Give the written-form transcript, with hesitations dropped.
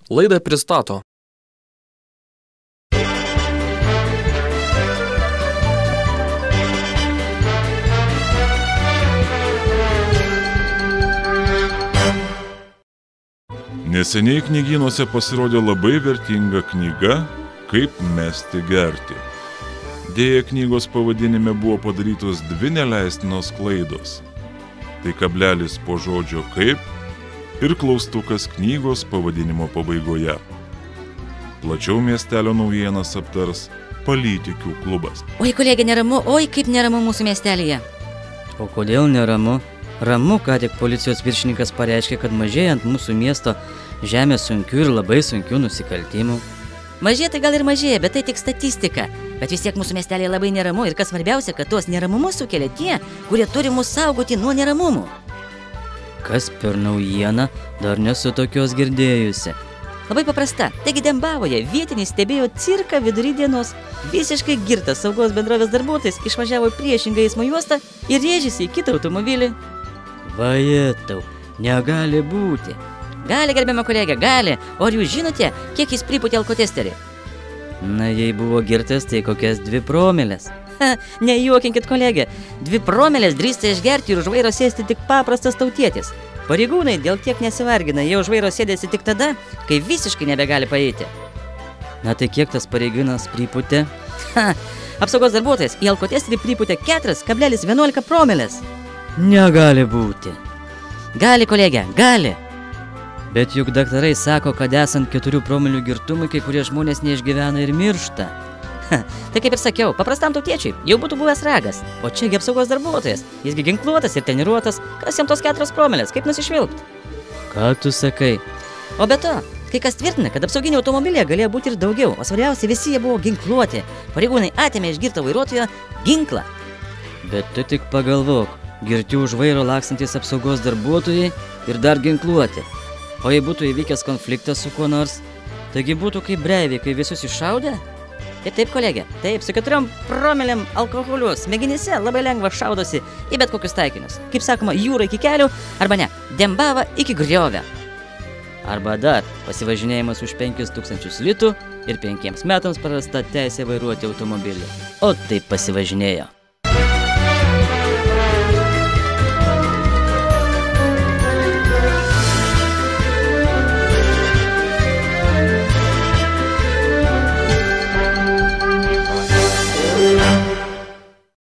Laidą pristato Neseniai knygynuose pasirodė labai vertinga knyga Kaip mesti gerti. Deja, knygos pavadinime buvo padarytos dvi neleistinos klaidos. Tai kablelis po žodžio kaip ir klaustukas knygos pavadinimo pabaigoje. Plačiau miestelio naujienas aptars Palytikių klubas. Oi, kolegė, neramu, oi, kaip neramu mūsų miestelyje. O kodėl neramu? Ramu, ką tik policijos viršininkas pareiškė, kad mažėjant mūsų miesto žemės sunkių ir labai sunkių nusikaltimų. Mažėja tai gal ir mažėja, bet tai tik statistika. Bet vis tiek mūsų miestelėje labai neramu ir kas svarbiausia, kad tuos neramumus sukelia tie, kurie turi mus saugoti nuo neramumų. Kas per naujieną, dar nesu tokios girdėjusi. Labai paprasta. Taigi Dembavoje vietinis stebėjo cirką vidury dienos. Visiškai girtas saugos bendrovės darbuotojas išvažiavo į priešingą eismo juostą ir rėžėsi į kitą automobilį. Vajetau, negali būti. Gali, gerbiama kolegė, gali. O ar jūs žinote, kiek jis pripūtė alkotesterį? Na, jei buvo girtas, tai kokias 2 promilės. Nejuokinkit, kolegė. 2 promilės drįsta išgerti ir už vairo sėsti tik paprastas tautietis. Pareigūnai dėl tiek nesivargina, jie už vairo sėdėsi tik tada, kai visiškai nebegali paeiti. Na tai kiek tas pareigūnas pripūtė? Apsaugos darbuotojas į alkotesterį pripūtė 4,11 promilės. Negali būti. Gali, kolegė, gali. Bet juk daktarai sako, kad esant 4 promilių girtumui, kai kurie žmonės neišgyvena ir miršta. Tai kaip ir sakiau, paprastam tautiečiui jau būtų buvęs ragas. O čiagi apsaugos darbuotojas. Jisgi ginkluotas ir treniruotas. Kas jam tos 4 promilės? Kaip nusišvilpt? Ką tu sakai? O be to, kai kas tvirtina, kad apsauginio automobilyje galėjo būti ir daugiau. O svarbiausia, visi jie buvo ginkluoti. Pareigūnai atėmė iš girto vairuotojo ginklą. Bet tu tik pagalvok, girti už vairo lakstantis apsaugos darbuotojai ir dar ginkluoti. O jei būtų įvykęs konfliktas su kuo nors, taigi būtų kaip breiviai, kai visus iššaudė? Taip, kolegė, taip, su 4 promilėm alkoholiu smegenyse labai lengva šaudosi į bet kokius taikinius. Kaip sakoma, jūra iki kelių, arba ne, Dembava iki griovio. Arba dar pasivažinėjimas už 5000 litų ir 5 metams prarasta teisė vairuoti automobilį. O taip pasivažinėjo.